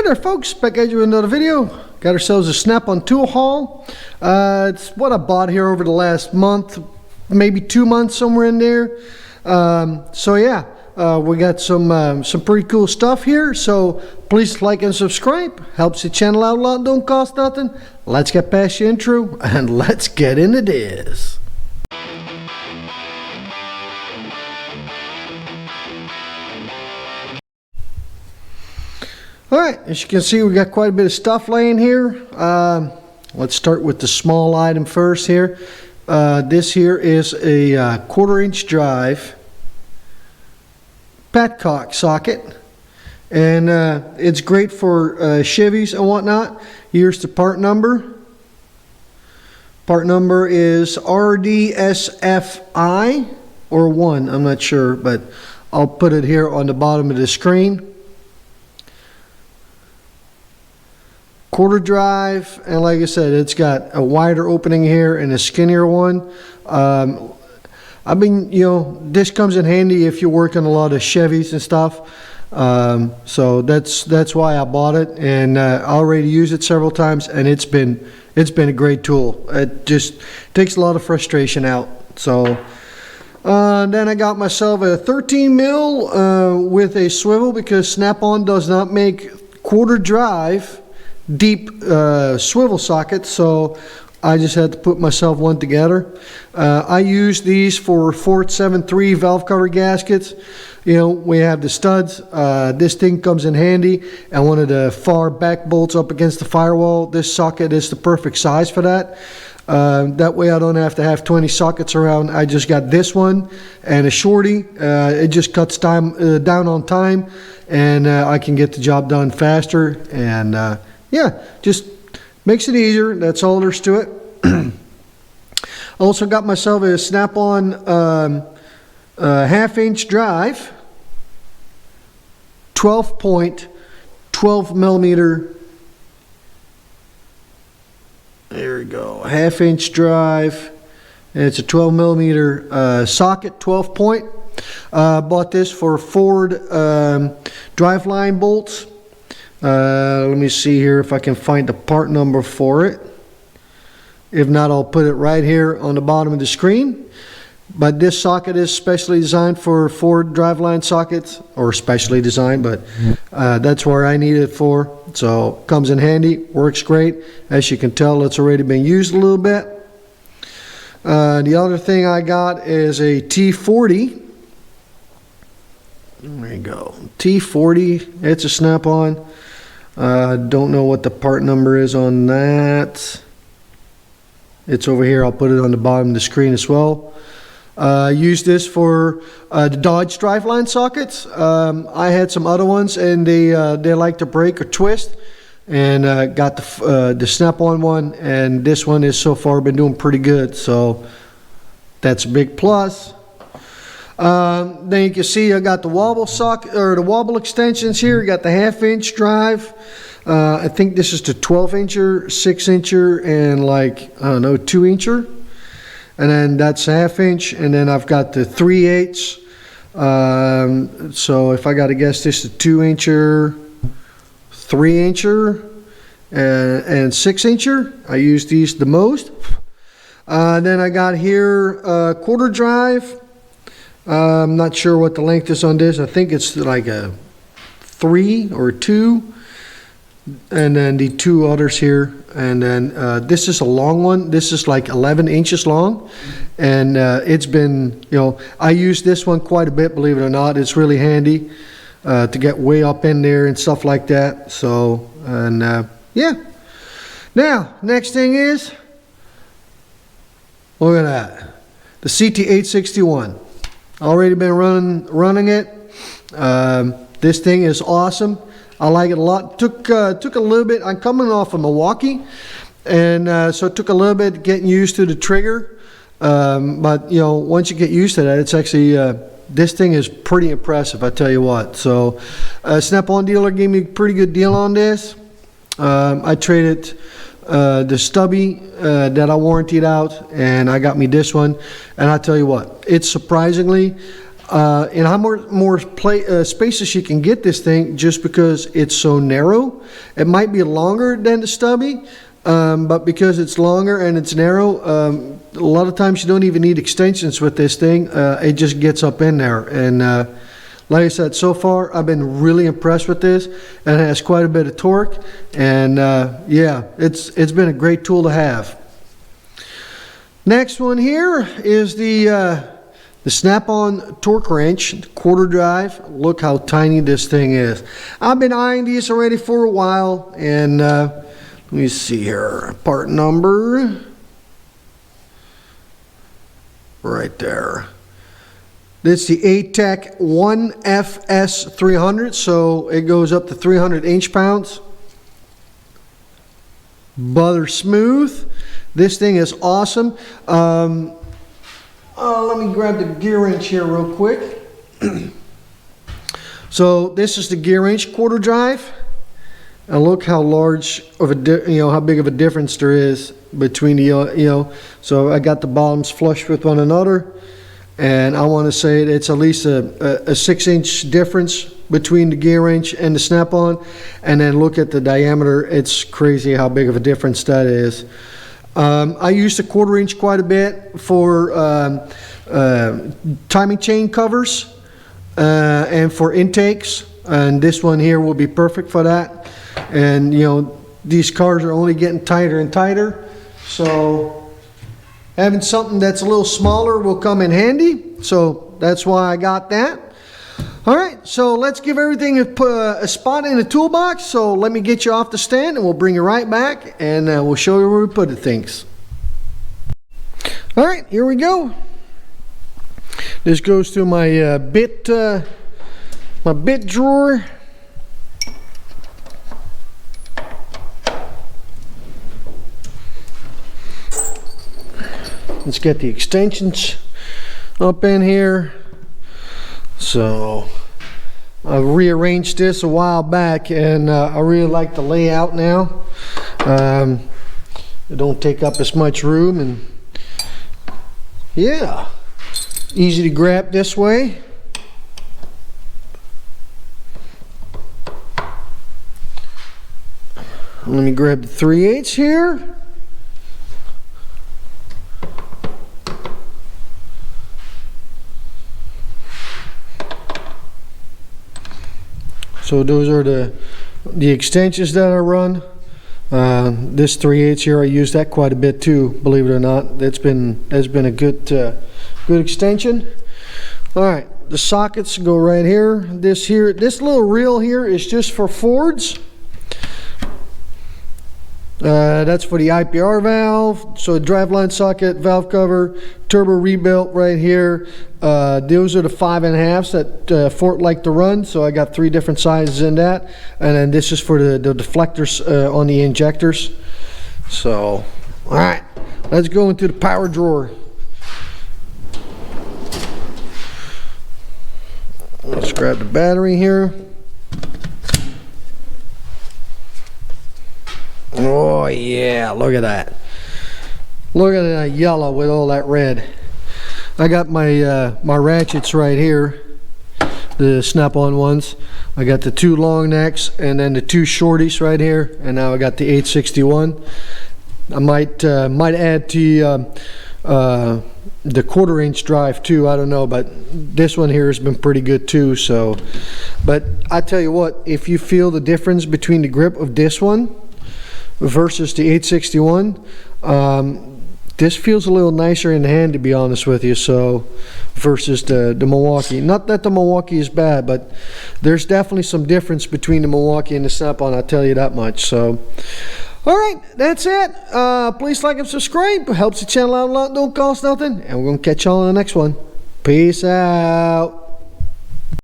Hey there folks, back at you with another video. Got ourselves a Snap-on tool haul. It's what I bought here over the last month, maybe 2 months, somewhere in there. So yeah, we got some pretty cool stuff here. So please like and subscribe. Helps the channel out a lot, don't cost nothing. Let's get past the intro and let's get into this. Alright, as you can see, we got quite a bit of stuff laying here. Let's start with the small item first here. This here is a 1/4-inch drive petcock socket, and it's great for Chevys and whatnot. Here's the part number. Part number is RDSFI or 1, I'm not sure, but I'll put it here on the bottom of the screen. 1/4 drive, and like I said, it's got a wider opening here and a skinnier one. I've been, this comes in handy if you're working a lot of Chevys and stuff. So that's why I bought it, and I already used it several times, and it's been a great tool. It just takes a lot of frustration out. So then I got myself a 13 mil with a swivel, because Snap-on does not make 1/4 drive deep swivel sockets, so I just had to put myself one together. I use these for Fort 7.3 valve cover gaskets. We have the studs. This thing comes in handy, and one of the far back bolts up against the firewall. This socket is the perfect size for that. That way I don't have to have 20 sockets around. I just got this one and a shorty. It just cuts time down on time, and I can get the job done faster, and yeah, just makes it easier. That's all there's to it. I also got myself a Snap-on 1/2-inch drive, 12 millimeter. There we go, 1/2-inch drive. And it's a 12 millimeter socket, 12 point. Bought this for Ford driveline bolts. Let me see here if I can find the part number for it. If not, I'll put it right here on the bottom of the screen. But this socket is specially designed for Ford driveline sockets, or specially designed, but that's where I need it for. So comes in handy, works great. As you can tell, it's already been used a little bit. The other thing I got is a T40. There you go, T40. It's a Snap-on. Don't know what the part number is on that. It's over here. I'll put it on the bottom of the screen as well. Use this for the Dodge driveline sockets. I had some other ones, and they like to break or twist, and got the Snap-on one, and this one has so far been doing pretty good, so that's a big plus. Then you can see I got the Wobble socket, or the Wobble extensions here. Got the 1/2-inch drive. I think this is the 12-incher, 6-incher, and like, I don't know, 2-incher. And then that's a 1/2-inch. And then I've got the 3/8. So if I got to guess, this is a 2-incher, 3-incher, and 6-incher. I use these the most. Then I got here a 1/4 drive. I'm not sure what the length is on this. I think it's like a 3 or 2, and then the 2 others here, and then this is a long one. This is like 11 inches long, and it's been, I use this one quite a bit, believe it or not. It's really handy to get way up in there and stuff like that. So, and yeah. Now, next thing is, look at that, the CT861. Already been running it. This thing is awesome. I like it a lot. Took a little bit. I'm coming off of Milwaukee, and so it took a little bit getting used to the trigger. But once you get used to that, it's actually this thing is pretty impressive, I tell you what. So Snap-on dealer gave me a pretty good deal on this. I traded the stubby that I warrantied out, and I got me this one. And I tell you what, it's surprisingly, and how more spaces you can get this thing just because it's so narrow. It might be longer than the stubby, but because it's longer and it's narrow, a lot of times you don't even need extensions with this thing. It just gets up in there. And like I said, so far I've been really impressed with this. It has quite a bit of torque, and yeah, it's been a great tool to have. Next one here is the Snap-on torque wrench, quarter drive. Look how tiny this thing is. I've been eyeing these already for a while, and let me see here, part number right there. This is the ATECH1FC300, so it goes up to 300 inch-pounds. Butter smooth. This thing is awesome. Let me grab the gear wrench here real quick. So this is the gear wrench quarter drive, and look how large of a how big of a difference there is between the So I got the bottoms flush with one another. And I want to say it's at least a 6-inch difference between the gear wrench and the Snap-on. And then look at the diameter. It's crazy how big of a difference that is. I use the quarter inch quite a bit for timing chain covers and for intakes. And this one here will be perfect for that. And these cars are only getting tighter and tighter. So having something that's a little smaller will come in handy, so that's why I got that. All right, so let's give everything a spot in the toolbox. So let me get you off the stand, and we'll bring you right back, and we'll show you where we put the things. All right, here we go. This goes to my bit drawer. Let's get the extensions up in here. So I rearranged this a while back, and I really like the layout now. It don't take up as much room, and yeah, easy to grab this way. Let me grab the 3/8 here. So those are the extensions that I run. This 3/8 here, I use that quite a bit too, believe it or not. That's been a good extension. All right, the sockets go right here. This little reel here is just for Fords. That's for the IPR valve. So driveline socket, valve cover, turbo rebuilt right here. Those are the 5.5s that Ford like to run. So I got 3 different sizes in that. And then this is for the deflectors on the injectors. So, all right, let's go into the power drawer. Let's grab the battery here. Oh yeah, look at that. Look at that yellow with all that red. I got my my ratchets right here, the Snap-on ones. I got the 2 long necks and then the 2 shorties right here, and now I got the 861. I might add to the 1/4 inch drive too. I don't know, but this one here has been pretty good too. So, but I tell you what, if you feel the difference between the grip of this one versus the 861, this feels a little nicer in the hand, to be honest with you. So versus the Milwaukee, not that the Milwaukee is bad, but there's definitely some difference between the Milwaukee and the Snap-on, I'll tell you that much. So all right, that's it. Please like and subscribe. Helps the channel out a lot, don't cost nothing, and we're gonna catch y'all on the next one. Peace out.